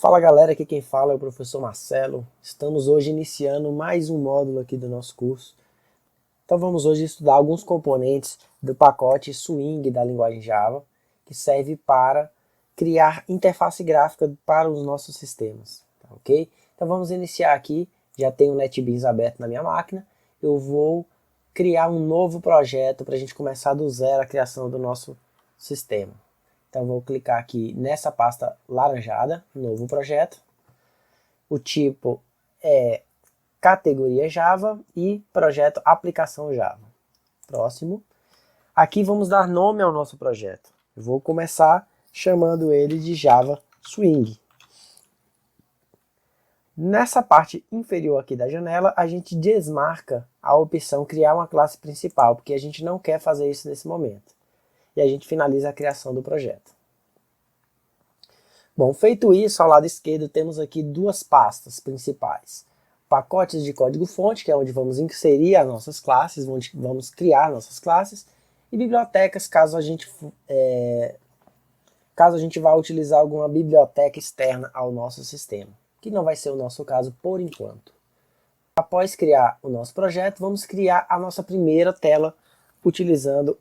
Fala galera, aqui quem fala é o professor Marcelo. Estamos hoje iniciando mais um módulo aqui do nosso curso. Então vamos hoje estudar alguns componentes do pacote Swing da linguagem Java, que serve para criar interface gráfica para os nossos sistemas, tá, ok? Então vamos iniciar aqui, já tenho o NetBeans aberto na minha máquina, eu vou criar um novo projeto para a gente começar do zero a criação do nosso sistema. Então vou clicar aqui nessa pasta laranjada, novo projeto. O tipo é categoria Java e projeto aplicação Java. Próximo. Aqui vamos dar nome ao nosso projeto. Eu vou começar chamando ele de Java Swing. Nessa parte inferior aqui da janela, a gente desmarca a opção criar uma classe principal, porque a gente não quer fazer isso nesse momento. E a gente finaliza a criação do projeto. Bom, feito isso, ao lado esquerdo temos aqui duas pastas principais. Pacotes de código-fonte, que é onde vamos inserir as nossas classes, onde vamos criar nossas classes, e bibliotecas, caso a gente vá utilizar alguma biblioteca externa ao nosso sistema, que não vai ser o nosso caso por enquanto. Após criar o nosso projeto, vamos criar a nossa primeira tela utilizando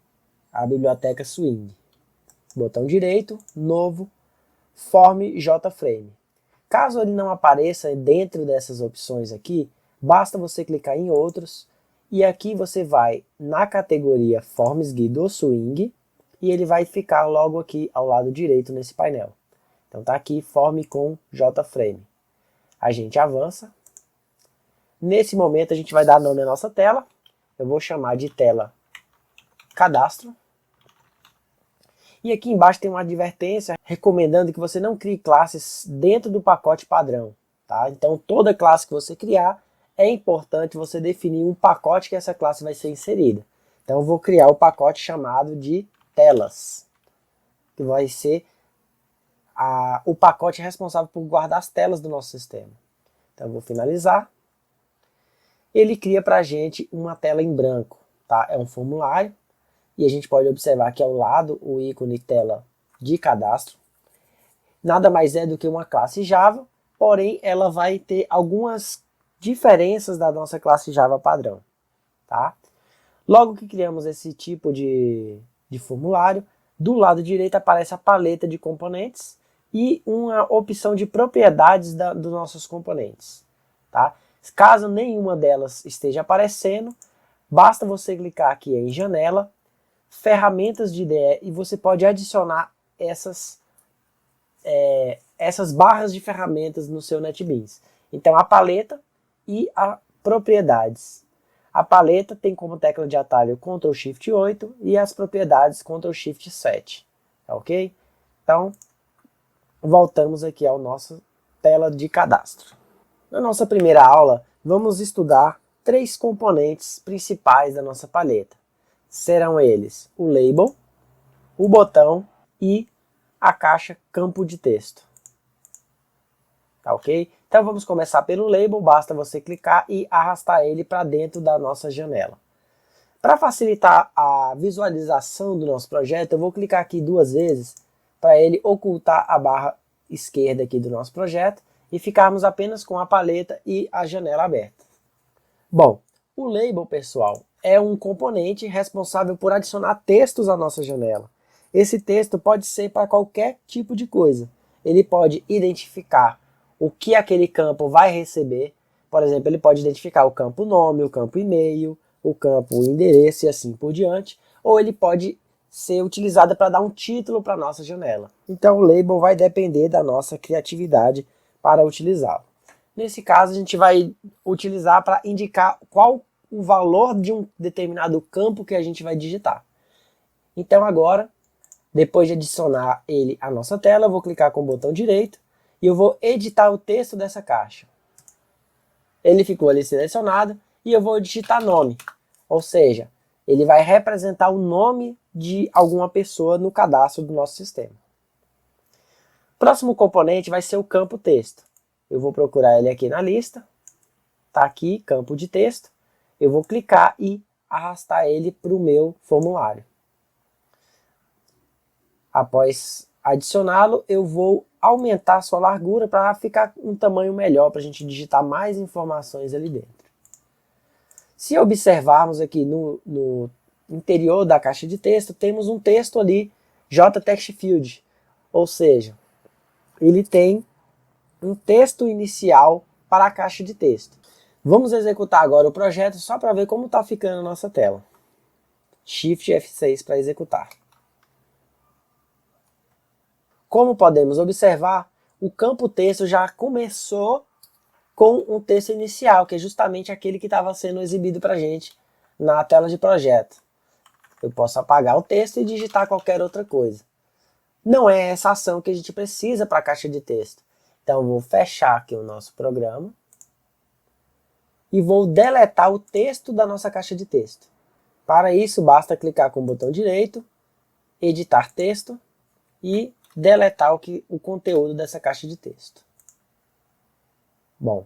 a biblioteca Swing. Botão direito, novo, Form JFrame. Caso ele não apareça dentro dessas opções aqui, basta você clicar em outros e aqui você vai na categoria Forms do Swing e ele vai ficar logo aqui ao lado direito nesse painel. Então tá aqui Form com JFrame. A gente avança. Nesse momento a gente vai dar nome à nossa tela. Eu vou chamar de tela Cadastro. E aqui embaixo tem uma advertência recomendando que você não crie classes dentro do pacote padrão, tá? Então toda classe que você criar, é importante você definir um pacote que essa classe vai ser inserida. Então eu vou criar o pacote chamado de telas, que vai ser o pacote responsável por guardar as telas do nosso sistema. Então eu vou finalizar. Ele cria para a gente uma tela em branco, tá? É um formulário. E a gente pode observar aqui ao lado o ícone tela de cadastro. Nada mais é do que uma classe Java, porém ela vai ter algumas diferenças da nossa classe Java padrão. Tá? Logo que criamos esse tipo de formulário, do lado direito aparece a paleta de componentes e uma opção de propriedades dos nossos componentes. Tá? Caso nenhuma delas esteja aparecendo, basta você clicar aqui em janela, ferramentas de IDE, e você pode adicionar essas barras de ferramentas no seu NetBeans. Então a paleta e a propriedades. A paleta tem como tecla de atalho Ctrl Shift 8 e as propriedades Ctrl Shift 7. Tá ok? Então voltamos aqui à nossa tela de cadastro. Na nossa primeira aula vamos estudar três componentes principais da nossa paleta. Serão eles o label, o botão e a caixa campo de texto. Tá ok? Então vamos começar pelo label, basta você clicar e arrastar ele para dentro da nossa janela. Para facilitar a visualização do nosso projeto, eu vou clicar aqui duas vezes para ele ocultar a barra esquerda aqui do nosso projeto e ficarmos apenas com a paleta e a janela aberta. Bom, o label, pessoal, é um componente responsável por adicionar textos à nossa janela. Esse texto pode ser para qualquer tipo de coisa. Ele pode identificar o que aquele campo vai receber. Por exemplo, ele pode identificar o campo nome, o campo e-mail, o campo endereço e assim por diante. Ou ele pode ser utilizado para dar um título para a nossa janela. Então o label vai depender da nossa criatividade para utilizá-lo. Nesse caso a gente vai utilizar para indicar qual o valor de um determinado campo que a gente vai digitar. Então agora, depois de adicionar ele à nossa tela, eu vou clicar com o botão direito e eu vou editar o texto dessa caixa. Ele ficou ali selecionado e eu vou digitar nome, ou seja, ele vai representar o nome de alguma pessoa no cadastro do nosso sistema. O próximo componente vai ser o campo texto. Eu vou procurar ele aqui na lista, está aqui, campo de texto. Eu vou clicar e arrastar ele para o meu formulário. Após adicioná-lo, eu vou aumentar a sua largura para ficar um tamanho melhor, para a gente digitar mais informações ali dentro. Se observarmos aqui no interior da caixa de texto, temos um texto ali, JTextField, ou seja, ele tem um texto inicial para a caixa de texto. Vamos executar agora o projeto só para ver como está ficando a nossa tela. Shift F6 para executar. Como podemos observar, o campo texto já começou com um texto inicial, que é justamente aquele que estava sendo exibido para a gente na tela de projeto. Eu posso apagar o texto e digitar qualquer outra coisa. Não é essa ação que a gente precisa para a caixa de texto. Então eu vou fechar aqui o nosso programa e vou deletar o texto da nossa caixa de texto. Para isso, basta clicar com o botão direito, editar texto e deletar o conteúdo dessa caixa de texto. Bom,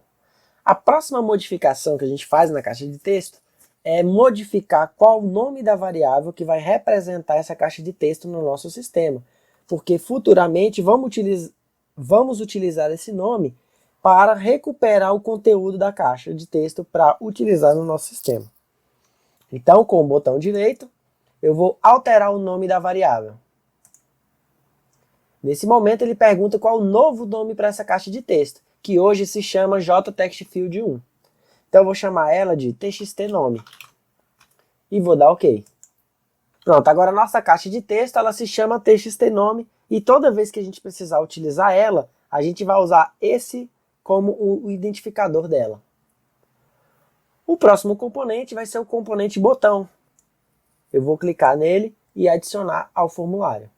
a próxima modificação que a gente faz na caixa de texto é modificar qual o nome da variável que vai representar essa caixa de texto no nosso sistema, porque futuramente vamos utilizar esse nome para recuperar o conteúdo da caixa de texto para utilizar no nosso sistema. Então, com o botão direito, eu vou alterar o nome da variável. Nesse momento, ele pergunta qual o novo nome para essa caixa de texto, que hoje se chama JTextField1. Então, eu vou chamar ela de txtNome. E vou dar OK. Pronto, agora a nossa caixa de texto ela se chama txtNome e toda vez que a gente precisar utilizar ela, a gente vai usar esse como o identificador dela. O próximo componente vai ser o componente botão. Eu vou clicar nele e adicionar ao formulário.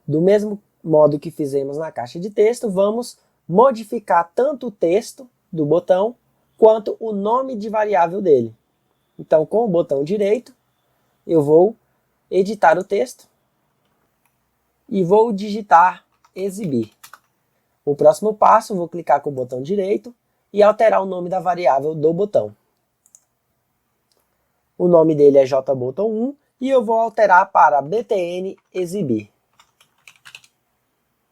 Do mesmo modo que fizemos na caixa de texto, vamos modificar tanto o texto do botão quanto o nome de variável dele. Então, com o botão direito, eu vou editar o texto e vou digitar exibir. O próximo passo, eu vou clicar com o botão direito e alterar o nome da variável do botão. O nome dele é jbotão1 e eu vou alterar para btn exibir.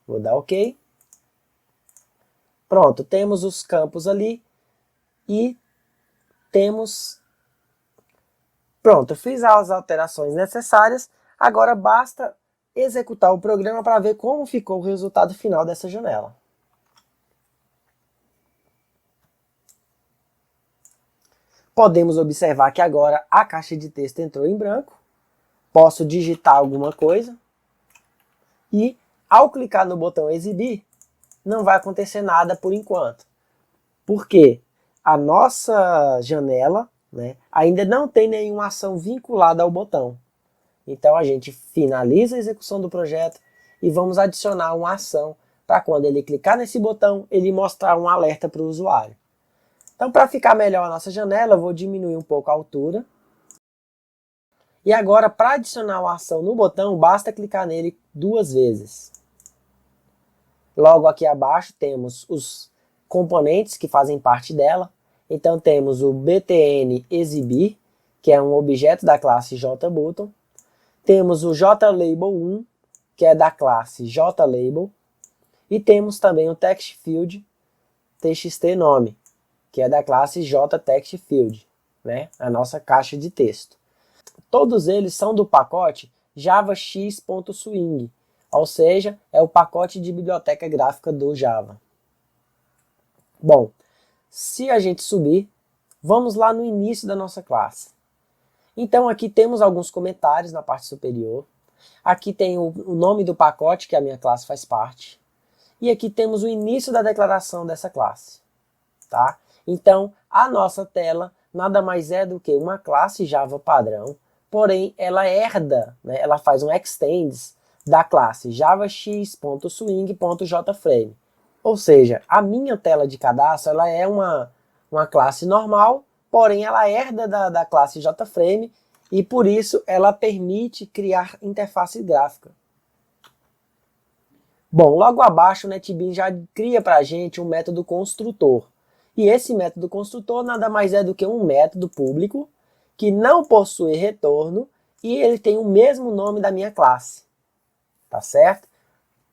Vou dar OK. Pronto, temos os campos ali e temos... Pronto, eu fiz as alterações necessárias, agora basta executar o programa para ver como ficou o resultado final dessa janela. Podemos observar que agora a caixa de texto entrou em branco, posso digitar alguma coisa e ao clicar no botão exibir, não vai acontecer nada por enquanto, porque a nossa janela, né, ainda não tem nenhuma ação vinculada ao botão. Então a gente finaliza a execução do projeto e vamos adicionar uma ação para quando ele clicar nesse botão, ele mostrar um alerta para o usuário. Então, para ficar melhor a nossa janela, eu vou diminuir um pouco a altura. E agora, para adicionar uma ação no botão, basta clicar nele 2 vezes. Logo aqui abaixo temos os componentes que fazem parte dela. Então temos o btn exibir, que é um objeto da classe jbutton. Temos o jlabel1, que é da classe jlabel. E temos também o textfield txtNome, que é da classe JTextField, né? A nossa caixa de texto. Todos eles são do pacote javax.swing, ou seja, é o pacote de biblioteca gráfica do Java. Bom, se a gente subir, vamos lá no início da nossa classe. Então aqui temos alguns comentários na parte superior. Aqui tem o nome do pacote que a minha classe faz parte. E aqui temos o início da declaração dessa classe. Tá? Então, a nossa tela nada mais é do que uma classe Java padrão, porém ela herda, né, ela faz um extends da classe javax.swing.jframe. Ou seja, a minha tela de cadastro ela é uma classe normal, porém ela herda da classe JFrame e por isso ela permite criar interface gráfica. Bom, logo abaixo o NetBeans já cria para a gente um método construtor. E esse método construtor nada mais é do que um método público que não possui retorno e ele tem o mesmo nome da minha classe. Tá certo?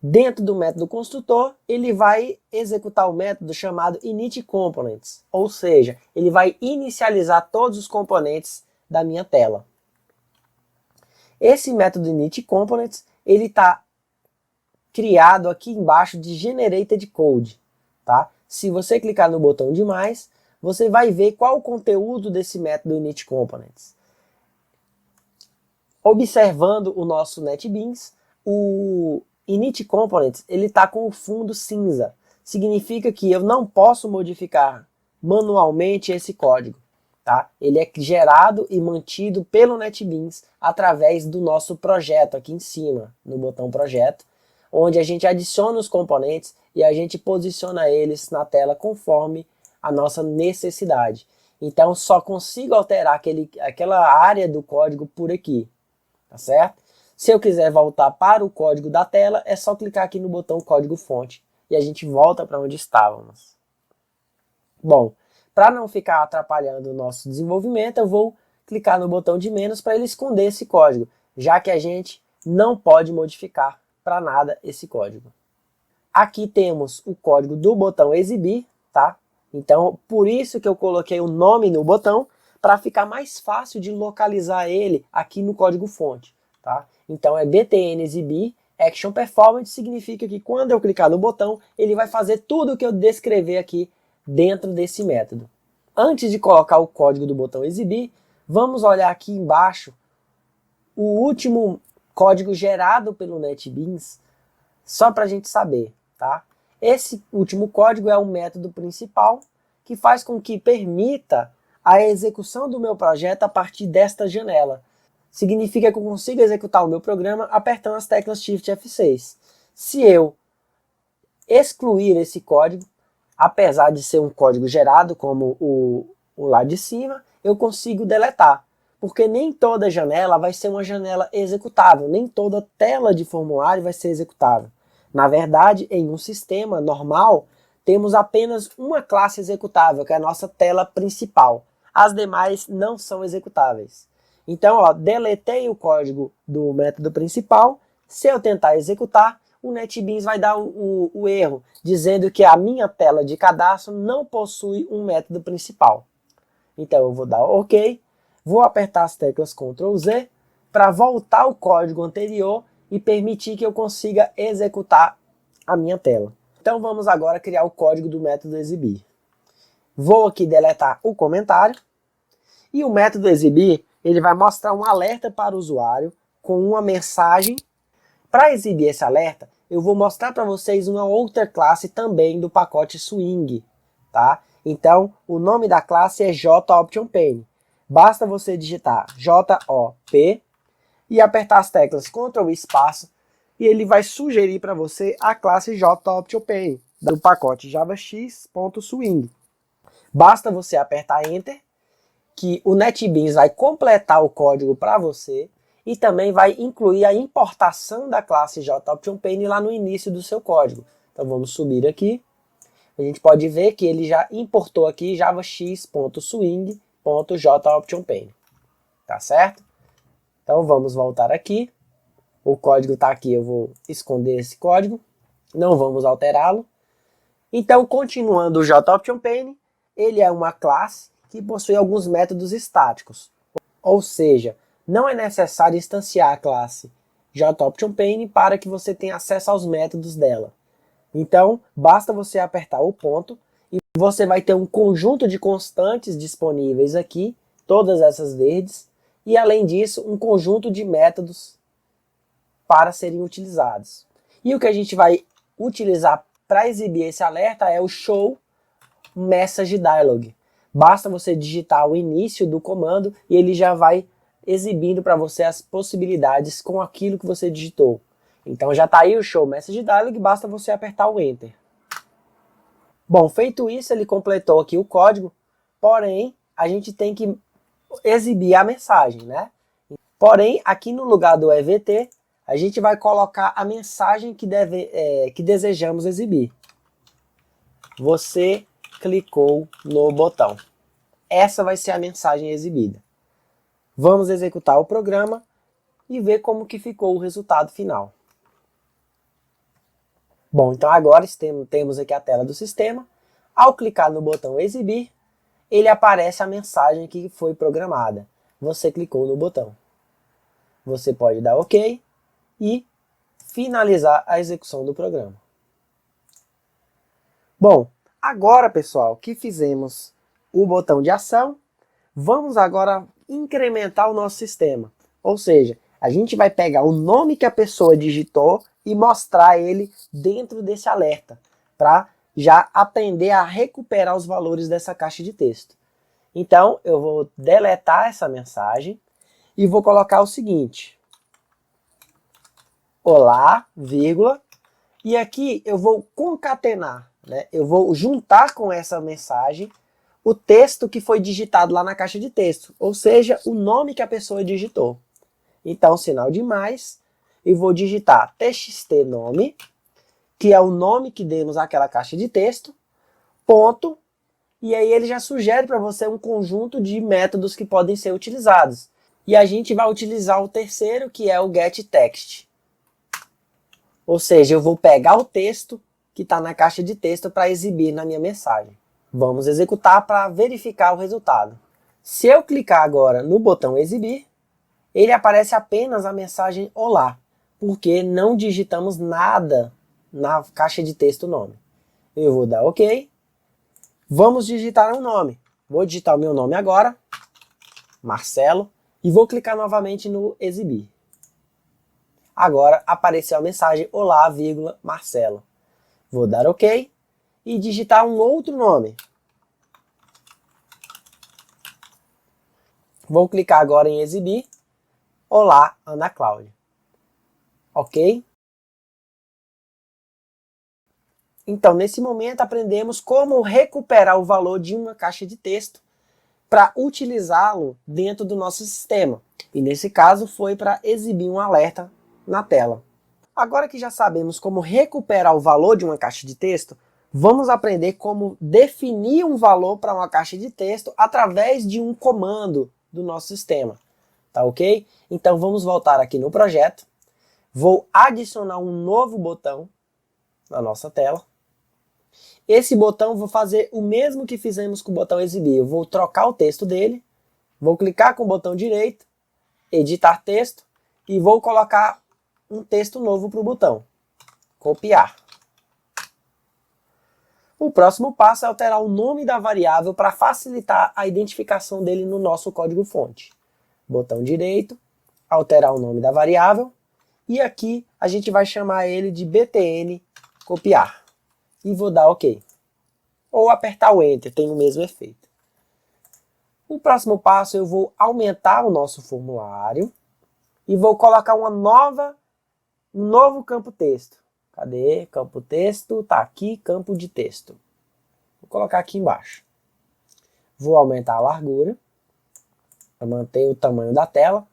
Dentro do método construtor, ele vai executar o método chamado initComponents, ou seja, ele vai inicializar todos os componentes da minha tela. Esse método initComponents, ele está criado aqui embaixo de Generated Code, tá? Se você clicar no botão de mais, você vai ver qual o conteúdo desse método initComponents. Observando o nosso NetBeans, o initComponents ele está com o fundo cinza. Significa que eu não posso modificar manualmente esse código. Tá? Ele é gerado e mantido pelo NetBeans através do nosso projeto aqui em cima, no botão projeto, onde a gente adiciona os componentes e a gente posiciona eles na tela conforme a nossa necessidade. Então só consigo alterar aquela área do código por aqui, tá certo? Se eu quiser voltar para o código da tela, é só clicar aqui no botão código fonte e a gente volta para onde estávamos. Bom, para não ficar atrapalhando o nosso desenvolvimento, eu vou clicar no botão de menos para ele esconder esse código, já que a gente não pode modificar para nada esse código. Aqui temos o código do botão exibir, tá? Então, por isso que eu coloquei o nome no botão, para ficar mais fácil de localizar ele aqui no código fonte, tá? Então é btn exibir action performance, significa que quando eu clicar no botão, ele vai fazer tudo o que eu descrever aqui dentro desse método. Antes de colocar o código do botão exibir, vamos olhar aqui embaixo o último código gerado pelo NetBeans, só para a gente saber, tá? Esse último código é o método principal, que faz com que permita a execução do meu projeto a partir desta janela. Significa que eu consigo executar o meu programa apertando as teclas Shift F6. Se eu excluir esse código, apesar de ser um código gerado, como o lá de cima, eu consigo deletar. Porque nem toda janela vai ser uma janela executável, nem toda tela de formulário vai ser executável. Na verdade, em um sistema normal, temos apenas uma classe executável, que é a nossa tela principal. As demais não são executáveis. Então, ó, deletei o código do método principal. Se eu tentar executar, o NetBeans vai dar o erro, dizendo que a minha tela de cadastro não possui um método principal. Então eu vou dar OK, vou apertar as teclas Ctrl Z para voltar ao código anterior e permitir que eu consiga executar a minha tela. Então vamos agora criar o código do método exibir. Vou aqui deletar o comentário e o método exibir ele vai mostrar um alerta para o usuário com uma mensagem. Para exibir esse alerta, eu vou mostrar para vocês uma outra classe também do pacote Swing, tá? Então, o nome da classe é JOptionPane. Basta você digitar JOP e apertar as teclas Ctrl e espaço e ele vai sugerir para você a classe JOptionPane do pacote javax.swing. Basta você apertar Enter que o NetBeans vai completar o código para você e também vai incluir a importação da classe JOptionPane lá no início do seu código. Então vamos subir aqui. A gente pode ver que ele já importou aqui javax.swing.jOptionPane. Tá certo? Então vamos voltar aqui. O código está aqui, eu vou esconder esse código. Não vamos alterá-lo. Então, continuando o JOptionPane, ele é uma classe que possui alguns métodos estáticos. Ou seja, não é necessário instanciar a classe JOptionPane para que você tenha acesso aos métodos dela. Então, basta você apertar o ponto e você vai ter um conjunto de constantes disponíveis aqui, todas essas verdes, e além disso, um conjunto de métodos para serem utilizados. E o que a gente vai utilizar para exibir esse alerta é o show message dialog. Basta você digitar o início do comando e ele já vai exibindo para você as possibilidades com aquilo que você digitou. Então já está aí o show message dialog, basta você apertar o Enter. Bom, feito isso, ele completou aqui o código, porém a gente tem que exibir a mensagem, né? Porém, aqui no lugar do EVT, a gente vai colocar a mensagem que desejamos exibir. Você clicou no botão. Essa vai ser a mensagem exibida. Vamos executar o programa e ver como que ficou o resultado final. Bom, então agora temos aqui a tela do sistema. Ao clicar no botão exibir, ele aparece a mensagem que foi programada. Você clicou no botão. Você pode dar OK e finalizar a execução do programa. Bom, agora, pessoal, que fizemos o botão de ação, vamos agora incrementar o nosso sistema. Ou seja, a gente vai pegar o nome que a pessoa digitou e mostrar ele dentro desse alerta, para já aprender a recuperar os valores dessa caixa de texto. Então, eu vou deletar essa mensagem e vou colocar o seguinte: olá, vírgula, e aqui eu vou concatenar, né? Eu vou juntar com essa mensagem o texto que foi digitado lá na caixa de texto, ou seja, o nome que a pessoa digitou. Então, sinal de mais, e vou digitar txt nome, que é o nome que demos àquela caixa de texto, ponto, e aí ele já sugere para você um conjunto de métodos que podem ser utilizados. E a gente vai utilizar o terceiro, que é o getText. Ou seja, eu vou pegar o texto que está na caixa de texto para exibir na minha mensagem. Vamos executar para verificar o resultado. Se eu clicar agora no botão exibir, ele aparece apenas a mensagem olá, porque não digitamos nada na caixa de texto nome. Eu vou dar OK. Vamos digitar um nome. Vou digitar o meu nome agora, Marcelo, e vou clicar novamente no exibir. Agora apareceu a mensagem olá, vírgula, Marcelo. Vou dar OK e digitar um outro nome. Vou clicar agora em exibir. Olá, Ana Cláudia. OK? Então, nesse momento, aprendemos como recuperar o valor de uma caixa de texto para utilizá-lo dentro do nosso sistema. E nesse caso, foi para exibir um alerta na tela. Agora que já sabemos como recuperar o valor de uma caixa de texto, vamos aprender como definir um valor para uma caixa de texto através de um comando do nosso sistema. Tá ok? Então vamos voltar aqui no projeto. Vou adicionar um novo botão na nossa tela. Esse botão vou fazer o mesmo que fizemos com o botão exibir. Eu vou trocar o texto dele, vou clicar com o botão direito, editar texto, e vou colocar um texto novo para o botão. Copiar. O próximo passo é alterar o nome da variável para facilitar a identificação dele no nosso código-fonte. Botão direito, alterar o nome da variável, e aqui a gente vai chamar ele de btn copiar. E vou dar OK. Ou apertar o Enter, tem o mesmo efeito. O próximo passo eu vou aumentar o nosso formulário e vou colocar um novo campo texto. Cadê? Campo texto, tá aqui, campo de texto. Vou colocar aqui embaixo. Vou aumentar a largura, para manter o tamanho da tela.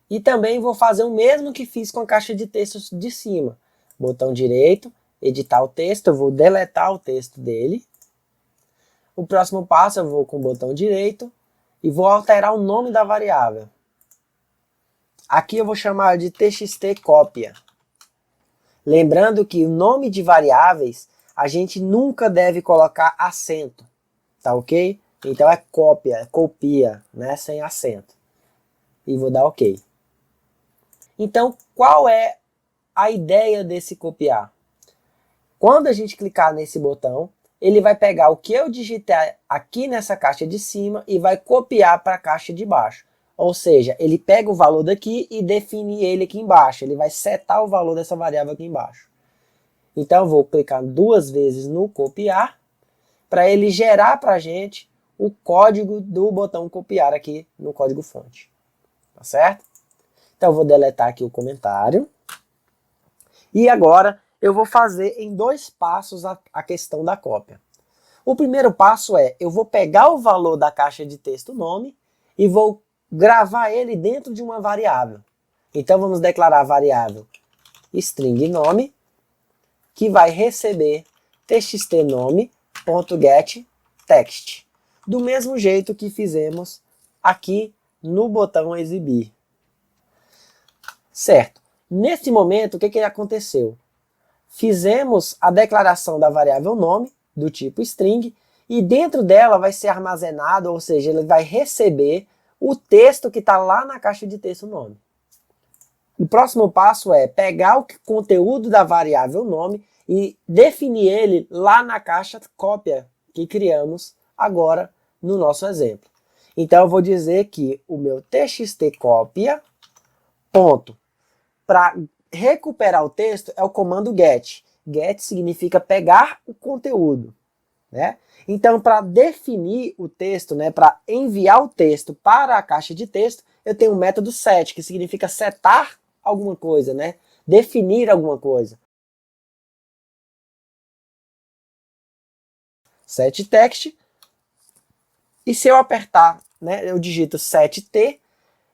E também vou fazer o mesmo que fiz com a caixa de textos de cima. Botão direito, editar o texto, eu vou deletar o texto dele. O próximo passo eu vou com o botão direito e vou alterar o nome da variável. Aqui eu vou chamar de txt-cópia. Lembrando que o nome de variáveis a gente nunca deve colocar acento, tá ok? Então é cópia, é copia, né, sem acento. E vou dar OK. Então, qual é a ideia desse copiar? Quando a gente clicar nesse botão, ele vai pegar o que eu digitei aqui nessa caixa de cima e vai copiar para a caixa de baixo. Ou seja, ele pega o valor daqui e define ele aqui embaixo. Ele vai setar o valor dessa variável aqui embaixo. Então, eu vou clicar 2 vezes no copiar, para ele gerar para a gente o código do botão copiar aqui no código fonte. Tá certo? Então, eu vou deletar aqui o comentário. E agora, eu vou fazer em 2 passos a questão da cópia. O primeiro passo é, eu vou pegar o valor da caixa de texto nome e vou gravar ele dentro de uma variável. Então, vamos declarar a variável string nome, que vai receber txtnome.getText, do mesmo jeito que fizemos aqui no botão exibir. Certo. Nesse momento, o que aconteceu? fizemos a declaração da variável nome, do tipo string, e dentro dela vai ser armazenado, ou seja, ele vai receber o texto que está lá na caixa de texto nome. O próximo passo é pegar o conteúdo da variável nome e definir ele lá na caixa cópia que criamos agora no nosso exemplo. Então eu vou dizer que o meu txt cópia, ponto, para recuperar o texto é o comando get. Get significa pegar o conteúdo, né? Então, para definir o texto, né, para enviar o texto para a caixa de texto, eu tenho o método set, que significa setar alguma coisa, né? Definir alguma coisa. Set text. E se eu apertar, né, eu digito set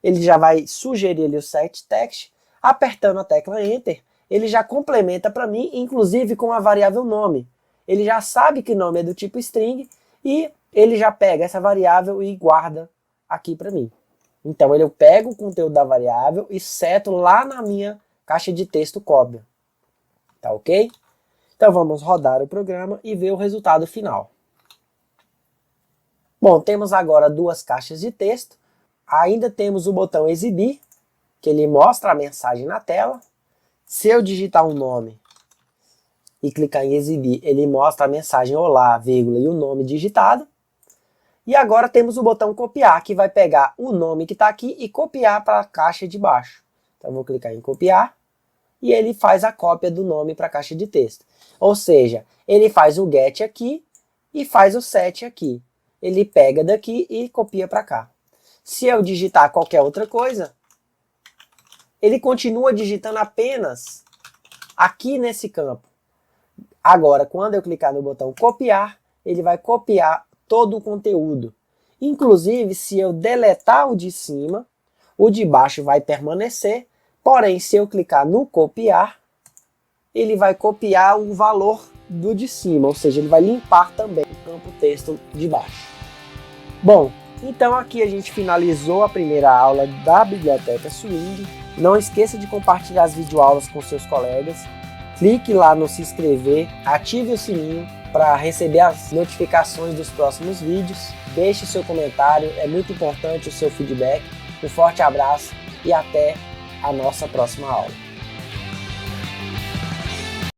ele já vai sugerir ali o set text. Apertando a tecla enter, ele já complementa para mim, inclusive com a variável nome. Ele já sabe que nome é do tipo string e ele já pega essa variável e guarda aqui para mim. Então eu pego o conteúdo da variável e seto lá na minha caixa de texto cópia. Tá ok? Então vamos rodar o programa e ver o resultado final. Bom, temos agora duas caixas de texto. Ainda temos o botão exibir, que ele mostra a mensagem na tela. Se eu digitar um nome e clicar em exibir, ele mostra a mensagem olá, vírgula, e o nome digitado. E agora temos o botão copiar, que vai pegar o nome que está aqui e copiar para a caixa de baixo. Então eu vou clicar em copiar e ele faz a cópia do nome para a caixa de texto. Ou seja, ele faz o get aqui e faz o set aqui. Ele pega daqui e copia para cá. Se eu digitar qualquer outra coisa, ele continua digitando apenas aqui nesse campo. Agora, quando eu clicar no botão copiar, ele vai copiar todo o conteúdo. Inclusive, se eu deletar o de cima, o de baixo vai permanecer. Porém, se eu clicar no copiar, ele vai copiar o valor do de cima, ou seja, ele vai limpar também o campo texto de baixo. Bom, então aqui a gente finalizou a primeira aula da Biblioteca Swing. Não esqueça de compartilhar as videoaulas com seus colegas. Clique lá no se inscrever, ative o sininho para receber as notificações dos próximos vídeos. Deixe seu comentário, é muito importante o seu feedback. Um forte abraço e até a nossa próxima aula.